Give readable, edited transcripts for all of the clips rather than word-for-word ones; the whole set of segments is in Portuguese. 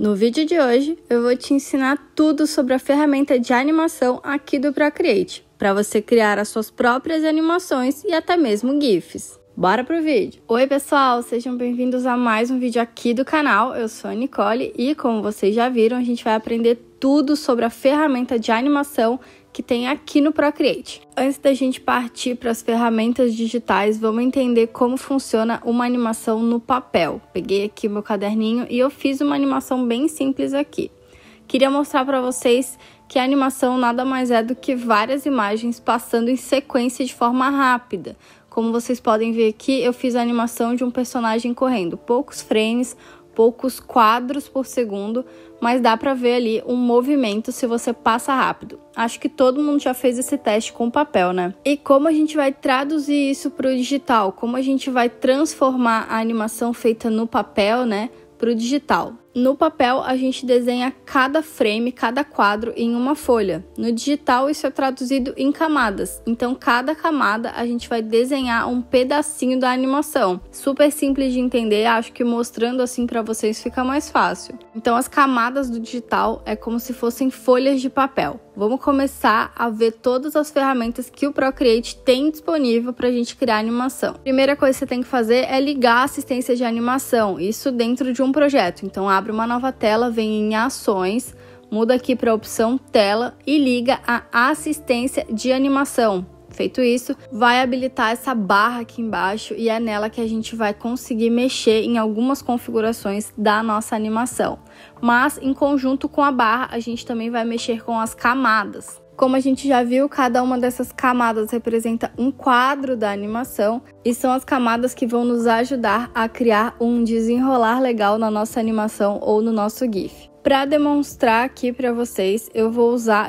No vídeo de hoje, eu vou te ensinar tudo sobre a ferramenta de animação aqui do Procreate, para você criar as suas próprias animações e até mesmo GIFs. Bora pro vídeo! Oi pessoal, sejam bem-vindos a mais um vídeo aqui do canal. Eu sou a Nicole e, como vocês já viram, a gente vai aprender tudo sobre a ferramenta de animação que tem aqui no Procreate. Antes da gente partir para as ferramentas digitais, vamos entender como funciona uma animação no papel. Peguei aqui o meu caderninho e eu fiz uma animação bem simples aqui. Queria mostrar para vocês que a animação nada mais é do que várias imagens passando em sequência de forma rápida. Como vocês podem ver aqui, eu fiz a animação de um personagem correndo, poucos frames, poucos quadros por segundo, mas dá para ver ali um movimento se você passa rápido. Acho que todo mundo já fez esse teste com papel, né? E como a gente vai traduzir isso para o digital? Como a gente vai transformar a animação feita no papel, né, para o digital? No papel, a gente desenha cada frame, cada quadro em uma folha. No digital, isso é traduzido em camadas. Então, cada camada, a gente vai desenhar um pedacinho da animação. Super simples de entender, acho que mostrando assim para vocês fica mais fácil. Então, as camadas do digital é como se fossem folhas de papel. Vamos começar a ver todas as ferramentas que o Procreate tem disponível para a gente criar animação. Primeira coisa que você tem que fazer é ligar a assistência de animação, isso dentro de um projeto. Então, abre uma nova tela, vem em ações, muda aqui para a opção tela e liga a assistência de animação. Feito isso, vai habilitar essa barra aqui embaixo e é nela que a gente vai conseguir mexer em algumas configurações da nossa animação. Mas em conjunto com a barra, a gente também vai mexer com as camadas. Como a gente já viu, cada uma dessas camadas representa um quadro da animação e são as camadas que vão nos ajudar a criar um desenrolar legal na nossa animação ou no nosso GIF. Para demonstrar aqui para vocês, eu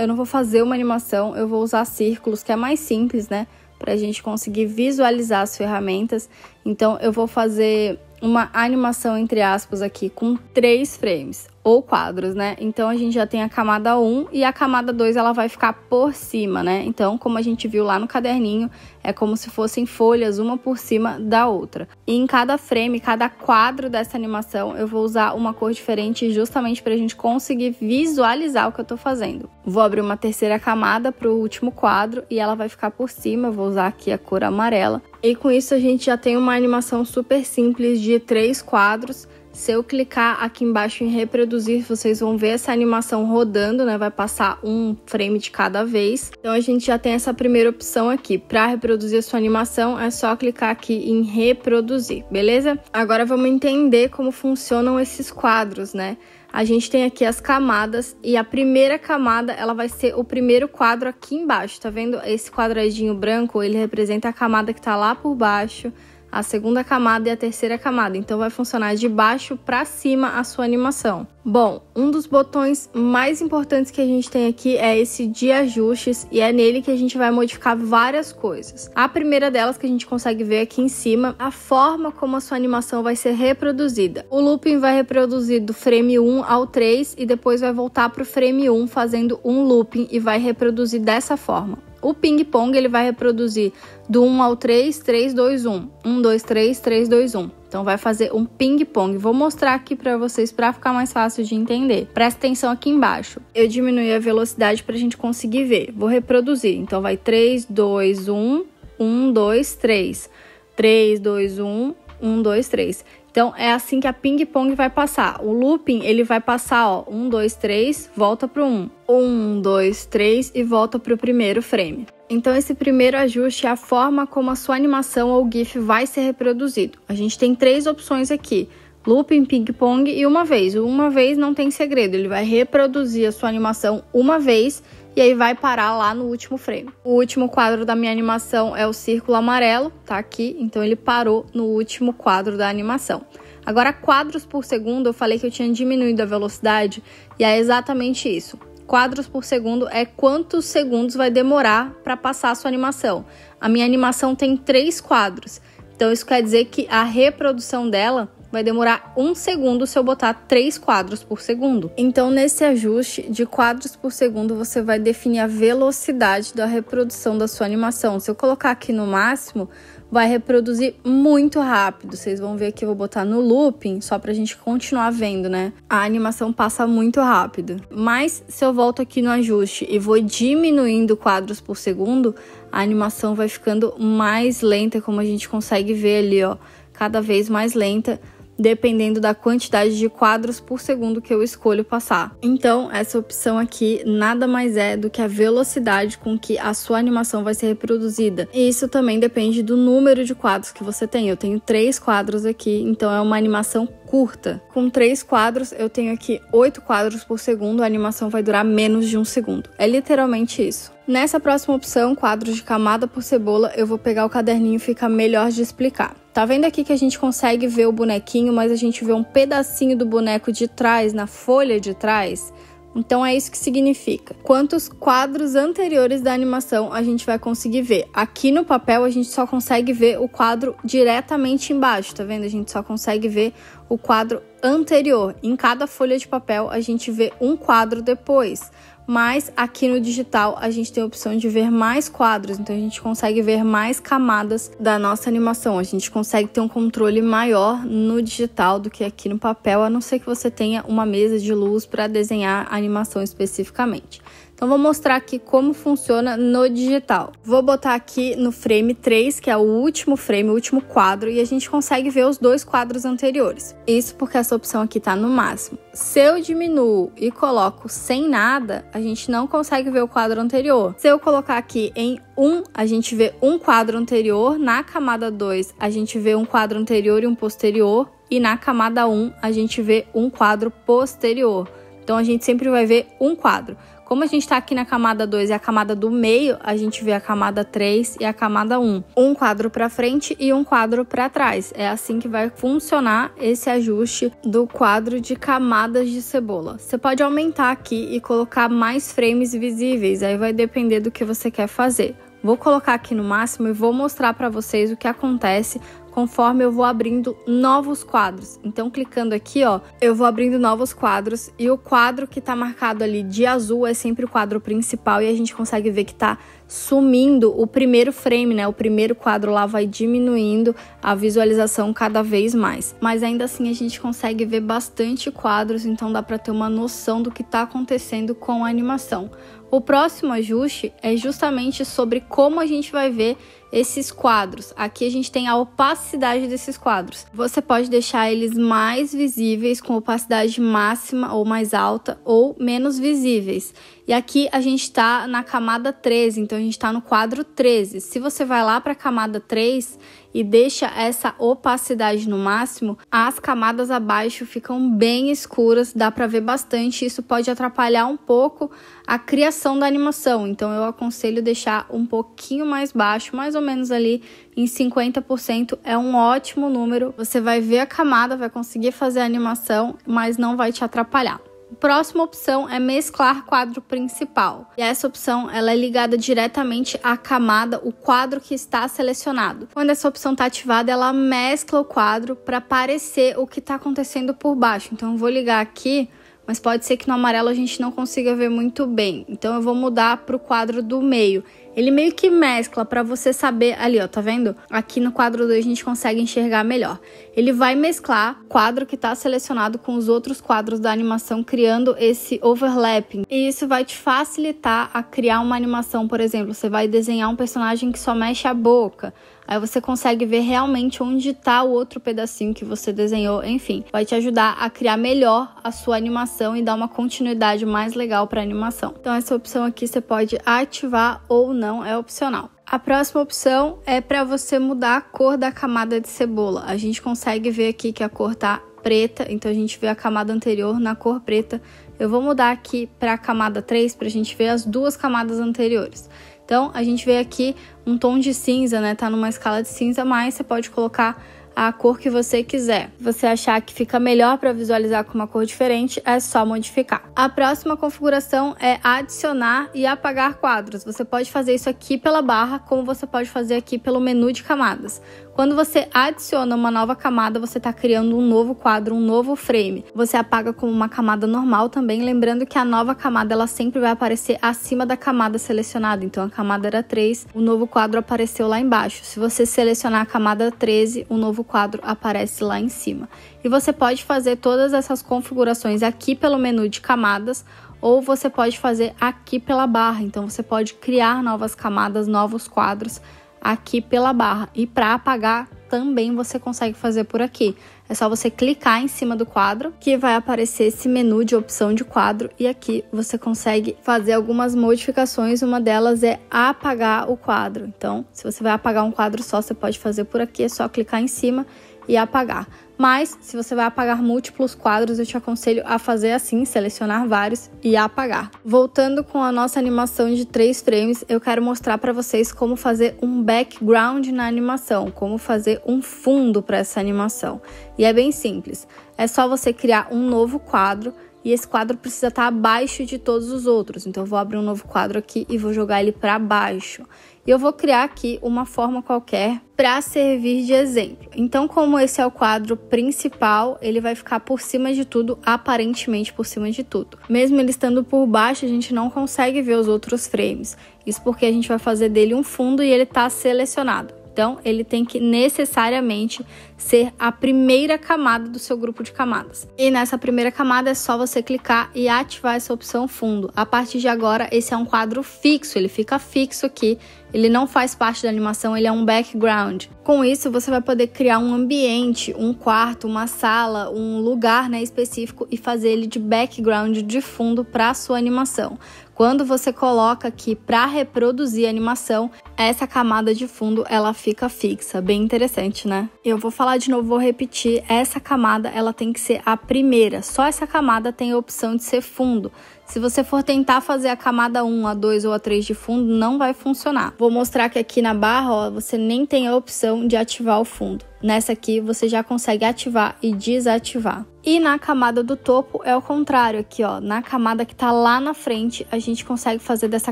não vou fazer uma animação, eu vou usar círculos, que é mais simples, né? Para a gente conseguir visualizar as ferramentas. Então, eu vou fazer uma animação, entre aspas, aqui com 3 frames, ou quadros, né? Então, a gente já tem a camada 1 e a camada 2, ela vai ficar por cima, né? Então, como a gente viu lá no caderninho, é como se fossem folhas, uma por cima da outra. E em cada frame, cada quadro dessa animação, eu vou usar uma cor diferente justamente para a gente conseguir visualizar o que eu tô fazendo. Vou abrir uma terceira camada para o último quadro e ela vai ficar por cima, eu vou usar aqui a cor amarela. E com isso, a gente já tem uma animação super simples de 3 quadros. Se eu clicar aqui embaixo em reproduzir, vocês vão ver essa animação rodando, né? Vai passar um frame de cada vez. Então, a gente já tem essa primeira opção aqui. Para reproduzir a sua animação, é só clicar aqui em reproduzir, beleza? Agora, vamos entender como funcionam esses quadros, né? A gente tem aqui as camadas e a primeira camada, ela vai ser o primeiro quadro aqui embaixo. Tá vendo? Esse quadradinho branco, ele representa a camada que tá lá por baixo, a segunda camada e a terceira camada. Então, vai funcionar de baixo para cima a sua animação. Bom, um dos botões mais importantes que a gente tem aqui é esse de ajustes e é nele que a gente vai modificar várias coisas. A primeira delas que a gente consegue ver aqui em cima, a forma como a sua animação vai ser reproduzida. O looping vai reproduzir do frame 1 ao 3 e depois vai voltar para o frame 1 fazendo um looping e vai reproduzir dessa forma. O ping-pong, ele vai reproduzir do 1 ao 3, 3, 2, 1. 1, 2, 3, 3, 2, 1. Então, vai fazer um ping-pong. Vou mostrar aqui para vocês para ficar mais fácil de entender. Presta atenção aqui embaixo. Eu diminui a velocidade para a gente conseguir ver. Vou reproduzir. Então, vai 3, 2, 1, 1, 2, 3. 3, 2, 1, 1, 2, 3. Então, é assim que a ping-pong vai passar. O looping, ele vai passar, ó, 1, 2, 3, volta pro 1. 1, 2, 3 e volta pro primeiro frame. Então, esse primeiro ajuste é a forma como a sua animação ou GIF vai ser reproduzido. A gente tem 3 opções aqui. Looping, ping-pong e uma vez. O uma vez não tem segredo, ele vai reproduzir a sua animação uma vez e aí vai parar lá no último frame. O último quadro da minha animação é o círculo amarelo, tá aqui, então ele parou no último quadro da animação. Agora, quadros por segundo, eu falei que eu tinha diminuído a velocidade e é exatamente isso. Quadros por segundo é quantos segundos vai demorar para passar a sua animação. A minha animação tem 3 quadros, então isso quer dizer que a reprodução dela vai demorar 1 segundo se eu botar 3 quadros por segundo. Então, nesse ajuste de quadros por segundo, você vai definir a velocidade da reprodução da sua animação. Se eu colocar aqui no máximo, vai reproduzir muito rápido. Vocês vão ver que eu vou botar no looping, só pra gente continuar vendo, né? A animação passa muito rápido. Mas se eu volto aqui no ajuste e vou diminuindo quadros por segundo, a animação vai ficando mais lenta, como a gente consegue ver ali, ó. Cada vez mais lenta, dependendo da quantidade de quadros por segundo que eu escolho passar. Então, essa opção aqui nada mais é do que a velocidade com que a sua animação vai ser reproduzida. E isso também depende do número de quadros que você tem. Eu tenho 3 quadros aqui, então é uma animação curta. Com 3 quadros, eu tenho aqui 8 quadros por segundo, a animação vai durar menos de 1 segundo. É literalmente isso. Nessa próxima opção, quadros de camada por cebola, eu vou pegar o caderninho e fica melhor de explicar. Tá vendo aqui que a gente consegue ver o bonequinho, mas a gente vê um pedacinho do boneco de trás, na folha de trás? Então é isso que significa. Quantos quadros anteriores da animação a gente vai conseguir ver? Aqui no papel a gente só consegue ver o quadro diretamente embaixo, tá vendo? A gente só consegue ver o quadro anterior. Em cada folha de papel a gente vê um quadro depois. Mas aqui no digital a gente tem a opção de ver mais quadros, então a gente consegue ver mais camadas da nossa animação. A gente consegue ter um controle maior no digital do que aqui no papel, a não ser que você tenha uma mesa de luz para desenhar a animação especificamente. Então, vou mostrar aqui como funciona no digital. Vou botar aqui no frame 3, que é o último frame, o último quadro, e a gente consegue ver os 2 quadros anteriores. Isso porque essa opção aqui tá no máximo. Se eu diminuo e coloco sem nada, a gente não consegue ver o quadro anterior. Se eu colocar aqui em 1, a gente vê um quadro anterior. Na camada 2, a gente vê um quadro anterior e um posterior. E na camada 1, a gente vê um quadro posterior. Então, a gente sempre vai ver um quadro. Como a gente está aqui na camada 2 e a camada do meio, a gente vê a camada 3 e a camada 1. Um quadro para frente e um quadro para trás. É assim que vai funcionar esse ajuste do quadro de camadas de cebola. Você pode aumentar aqui e colocar mais frames visíveis, aí vai depender do que você quer fazer. Vou colocar aqui no máximo e vou mostrar para vocês o que acontece conforme eu vou abrindo novos quadros. Então, clicando aqui, ó, eu vou abrindo novos quadros e o quadro que tá marcado ali de azul é sempre o quadro principal e a gente consegue ver que tá sumindo o primeiro frame, né? O primeiro quadro lá vai diminuindo a visualização cada vez mais. Mas ainda assim a gente consegue ver bastante quadros, então dá para ter uma noção do que tá acontecendo com a animação. O próximo ajuste é justamente sobre como a gente vai ver esses quadros. Aqui a gente tem a opacidade desses quadros. Você pode deixar eles mais visíveis com opacidade máxima ou mais alta ou menos visíveis. E aqui a gente está na camada 13, então a gente está no quadro 13. Se você vai lá para a camada 3 e deixa essa opacidade no máximo, as camadas abaixo ficam bem escuras, dá para ver bastante. Isso pode atrapalhar um pouco a criação da animação, então eu aconselho deixar um pouquinho mais baixo, mais ou menos ali em 50%, é um ótimo número. Você vai ver a camada, vai conseguir fazer a animação, mas não vai te atrapalhar. A próxima opção é mesclar quadro principal. E essa opção ela é ligada diretamente à camada, o quadro que está selecionado. Quando essa opção está ativada, ela mescla o quadro para aparecer o que está acontecendo por baixo. Então eu vou ligar aqui, mas pode ser que no amarelo a gente não consiga ver muito bem. Então eu vou mudar para o quadro do meio. Ele meio que mescla para você saber ali, ó, tá vendo? Aqui no quadro 2 a gente consegue enxergar melhor. Ele vai mesclar o quadro que está selecionado com os outros quadros da animação, criando esse overlapping. E isso vai te facilitar a criar uma animação, por exemplo, você vai desenhar um personagem que só mexe a boca. Aí você consegue ver realmente onde está o outro pedacinho que você desenhou, enfim. Vai te ajudar a criar melhor a sua animação e dar uma continuidade mais legal para a animação. Então essa opção aqui você pode ativar ou não, é opcional. A próxima opção é para você mudar a cor da camada de cebola. A gente consegue ver aqui que a cor tá preta, então a gente vê a camada anterior na cor preta. Eu vou mudar aqui para a camada 3 para a gente ver as duas camadas anteriores. Então, a gente vê aqui um tom de cinza, né? Tá numa escala de cinza, mas você pode colocar a cor que você quiser. Se você achar que fica melhor para visualizar com uma cor diferente, é só modificar. A próxima configuração é adicionar e apagar quadros. Você pode fazer isso aqui pela barra, como você pode fazer aqui pelo menu de camadas. Quando você adiciona uma nova camada, você está criando um novo quadro, um novo frame. Você apaga como uma camada normal também, lembrando que a nova camada ela sempre vai aparecer acima da camada selecionada. Então a camada era 3, o novo quadro apareceu lá embaixo. Se você selecionar a camada 13, o novo quadro aparece lá em cima. E você pode fazer todas essas configurações aqui pelo menu de camadas, ou você pode fazer aqui pela barra. Então você pode criar novas camadas, novos quadros aqui pela barra. E para apagar também você consegue fazer por aqui. É só você clicar em cima do quadro que vai aparecer esse menu de opção de quadro e aqui você consegue fazer algumas modificações. Uma delas é apagar o quadro. Então, se você vai apagar um quadro só, você pode fazer por aqui, é só clicar em cima e apagar. Mas, se você vai apagar múltiplos quadros, eu te aconselho a fazer assim, selecionar vários e apagar. Voltando com a nossa animação de 3 frames, eu quero mostrar para vocês como fazer um background na animação, como fazer um fundo para essa animação. E é bem simples, é só você criar um novo quadro, e esse quadro precisa estar abaixo de todos os outros. Então eu vou abrir um novo quadro aqui e vou jogar ele para baixo. E eu vou criar aqui uma forma qualquer para servir de exemplo. Então, como esse é o quadro principal, ele vai ficar por cima de tudo, aparentemente por cima de tudo. Mesmo ele estando por baixo, a gente não consegue ver os outros frames. Isso porque a gente vai fazer dele um fundo e ele está selecionado. Então, ele tem que necessariamente ser a primeira camada do seu grupo de camadas. E nessa primeira camada é só você clicar e ativar essa opção fundo. A partir de agora, esse é um quadro fixo, ele fica fixo aqui. Ele não faz parte da animação, ele é um background. Com isso, você vai poder criar um ambiente, um quarto, uma sala, um lugar, né, específico e fazer ele de background, de fundo para a sua animação. Quando você coloca aqui para reproduzir a animação, essa camada de fundo ela fica fixa, bem interessante, né? Eu vou falar de novo, vou repetir, essa camada ela tem que ser a primeira, só essa camada tem a opção de ser fundo. Se você for tentar fazer a camada 1, a 2 ou a 3 de fundo, não vai funcionar. Vou mostrar que aqui na barra, ó, você nem tem a opção de ativar o fundo. Nessa aqui, você já consegue ativar e desativar. E na camada do topo é o contrário, aqui ó, na camada que tá lá na frente, a gente consegue fazer dessa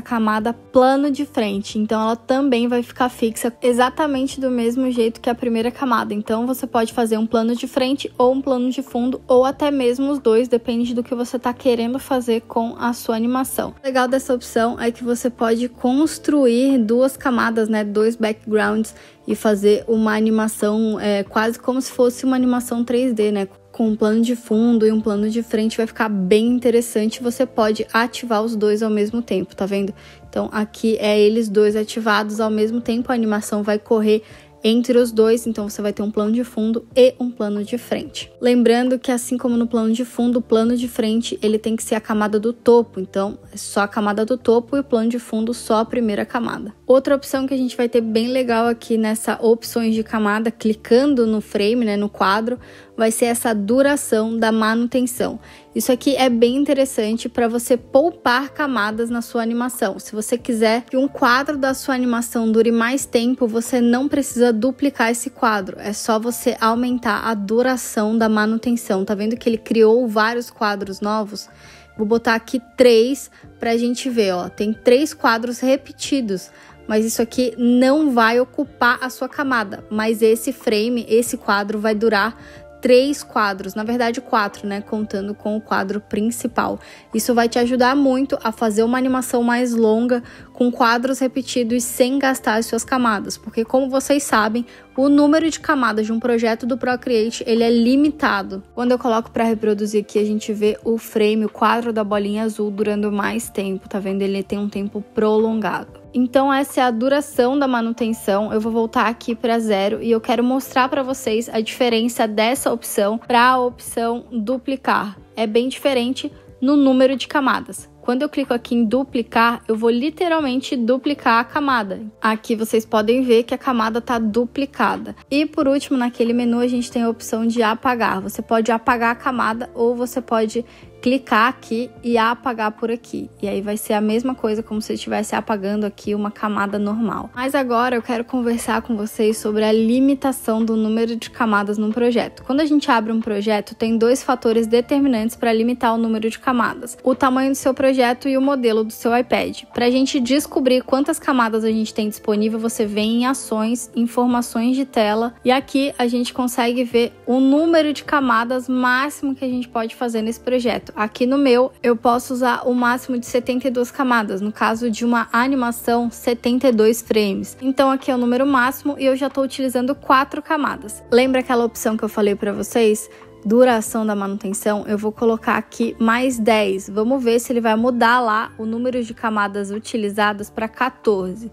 camada plano de frente. Então ela também vai ficar fixa exatamente do mesmo jeito que a primeira camada. Então você pode fazer um plano de frente ou um plano de fundo, ou até mesmo os dois, depende do que você tá querendo fazer com a sua animação. O legal dessa opção é que você pode construir duas camadas, né, 2 backgrounds e fazer uma animação quase como se fosse uma animação 3D, né? Com um plano de fundo e um plano de frente vai ficar bem interessante. Você pode ativar os dois ao mesmo tempo, tá vendo? Então aqui é eles dois ativados ao mesmo tempo, a animação vai correr entre os dois, então você vai ter um plano de fundo e um plano de frente. Lembrando que assim como no plano de fundo, o plano de frente ele tem que ser a camada do topo, então é só a camada do topo e o plano de fundo só a primeira camada. Outra opção que a gente vai ter bem legal aqui nessa opções de camada, clicando no frame, né, no quadro, vai ser essa duração da manutenção. Isso aqui é bem interessante para você poupar camadas na sua animação. Se você quiser que um quadro da sua animação dure mais tempo, você não precisa duplicar esse quadro. É só você aumentar a duração da manutenção. Tá vendo que ele criou vários quadros novos? Vou botar aqui 3 para a gente ver, ó. Tem 3 quadros repetidos. Mas isso aqui não vai ocupar a sua camada. Mas esse frame, esse quadro vai durar 3 quadros, na verdade 4, né, contando com o quadro principal. Isso vai te ajudar muito a fazer uma animação mais longa, com quadros repetidos sem gastar as suas camadas, porque como vocês sabem, o número de camadas de um projeto do Procreate, ele é limitado. Quando eu coloco para reproduzir aqui, a gente vê o frame, o quadro da bolinha azul durando mais tempo, tá vendo? Ele tem um tempo prolongado. Então essa é a duração da manutenção. Eu vou voltar aqui para 0 e eu quero mostrar para vocês a diferença dessa opção para a opção duplicar. É bem diferente no número de camadas. Quando eu clico aqui em duplicar, eu vou literalmente duplicar a camada. Aqui vocês podem ver que a camada está duplicada. E por último, naquele menu a gente tem a opção de apagar. Você pode apagar a camada ou você pode clicar aqui e apagar por aqui. E aí vai ser a mesma coisa como se estivesse apagando aqui uma camada normal. Mas agora eu quero conversar com vocês sobre a limitação do número de camadas num projeto. Quando a gente abre um projeto, tem 2 fatores determinantes para limitar o número de camadas. O tamanho do seu projeto projeto e o modelo do seu iPad. Para a gente descobrir quantas camadas a gente tem disponível, você vem em ações, informações de tela, e aqui a gente consegue ver o número de camadas máximo que a gente pode fazer nesse projeto. Aqui no meu, eu posso usar o máximo de 72 camadas, no caso de uma animação, 72 frames. Então aqui é o número máximo e eu já estou utilizando 4 camadas. Lembra aquela opção que eu falei para vocês? Duração da manutenção, eu vou colocar aqui mais 10. Vamos ver se ele vai mudar lá o número de camadas utilizadas para 14.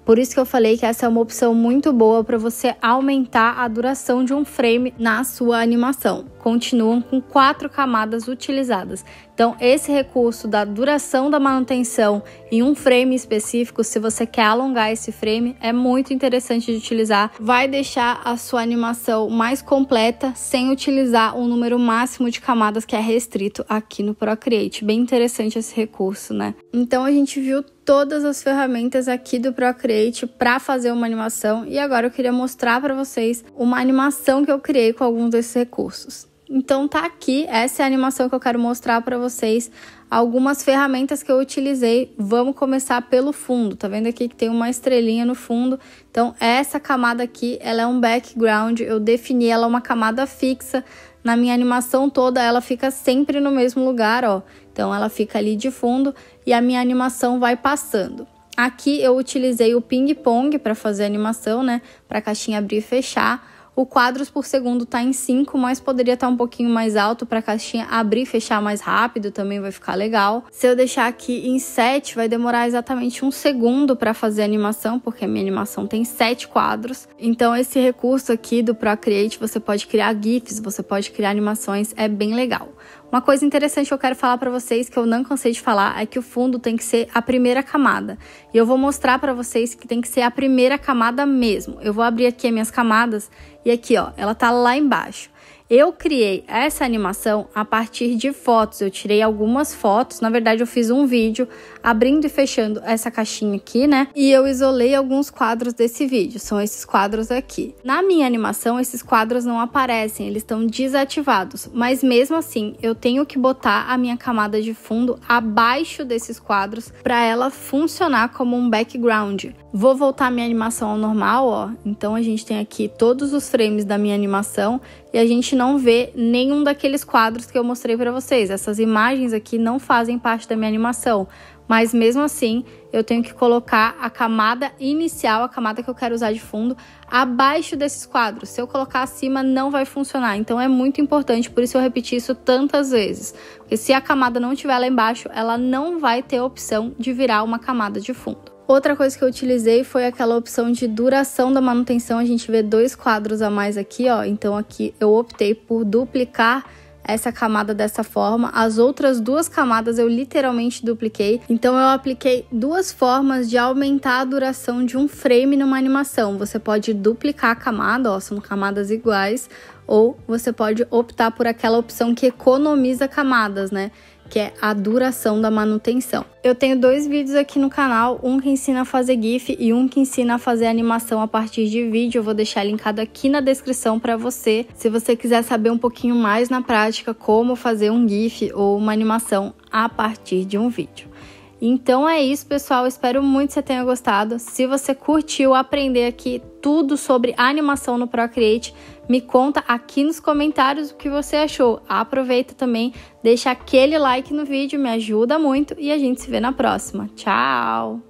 Por isso que eu falei que essa é uma opção muito boa para você aumentar a duração de um frame na sua animação. Continuam com 4 camadas utilizadas. Então, esse recurso da duração da manutenção em um frame específico, se você quer alongar esse frame, é muito interessante de utilizar. Vai deixar a sua animação mais completa sem utilizar um número máximo de camadas que é restrito aqui no Procreate. Bem interessante esse recurso, né? Então, a gente viu todas as ferramentas aqui do Procreate para fazer uma animação, e agora eu queria mostrar para vocês uma animação que eu criei com alguns desses recursos. Então tá aqui, essa é a animação que eu quero mostrar para vocês, algumas ferramentas que eu utilizei. Vamos começar pelo fundo, tá vendo aqui que tem uma estrelinha no fundo? Então essa camada aqui, ela é um background, eu defini ela uma camada fixa. Na minha animação toda, ela fica sempre no mesmo lugar, ó. Então ela fica ali de fundo e a minha animação vai passando. Aqui eu utilizei o ping-pong para fazer a animação, né? Para a caixinha abrir e fechar. O quadros por segundo tá em 5, mas poderia estar um pouquinho mais alto para a caixinha abrir e fechar mais rápido, também vai ficar legal. Se eu deixar aqui em 7, vai demorar exatamente 1 segundo para fazer a animação, porque a minha animação tem 7 quadros. Então esse recurso aqui do Procreate, você pode criar GIFs, você pode criar animações, é bem legal. Uma coisa interessante que eu quero falar para vocês, que eu não cansei de falar, é que o fundo tem que ser a primeira camada. E eu vou mostrar para vocês que tem que ser a primeira camada mesmo. Eu vou abrir aqui as minhas camadas e aqui, ó, ela tá lá embaixo. Eu criei essa animação a partir de fotos, eu tirei algumas fotos, na verdade eu fiz um vídeo abrindo e fechando essa caixinha aqui, né? E eu isolei alguns quadros desse vídeo, são esses quadros aqui. Na minha animação, esses quadros não aparecem, eles estão desativados, mas mesmo assim, eu tenho que botar a minha camada de fundo abaixo desses quadros para ela funcionar como um background. Vou voltar a minha animação ao normal, ó, então a gente tem aqui todos os frames da minha animação e a gente não vê nenhum daqueles quadros que eu mostrei para vocês. Essas imagens aqui não fazem parte da minha animação, mas mesmo assim eu tenho que colocar a camada inicial, a camada que eu quero usar de fundo, abaixo desses quadros. Se eu colocar acima, não vai funcionar. Então é muito importante, por isso eu repeti isso tantas vezes. Porque se a camada não estiver lá embaixo, ela não vai ter a opção de virar uma camada de fundo. Outra coisa que eu utilizei foi aquela opção de duração da manutenção. A gente vê 2 quadros a mais aqui, ó. Então aqui eu optei por duplicar essa camada dessa forma. As outras 2 camadas eu literalmente dupliquei. Então eu apliquei 2 formas de aumentar a duração de um frame numa animação. Você pode duplicar a camada, ó, são camadas iguais, ou você pode optar por aquela opção que economiza camadas, né? Que é a duração da manutenção. Eu tenho 2 vídeos aqui no canal, um que ensina a fazer GIF e um que ensina a fazer animação a partir de vídeo. Eu vou deixar linkado aqui na descrição para você, se você quiser saber um pouquinho mais na prática como fazer um GIF ou uma animação a partir de um vídeo. Então é isso, pessoal, espero muito que você tenha gostado. Se você curtiu aprender aqui tudo sobre animação no Procreate, me conta aqui nos comentários o que você achou. Aproveita também, deixa aquele like no vídeo, me ajuda muito e a gente se vê na próxima. Tchau!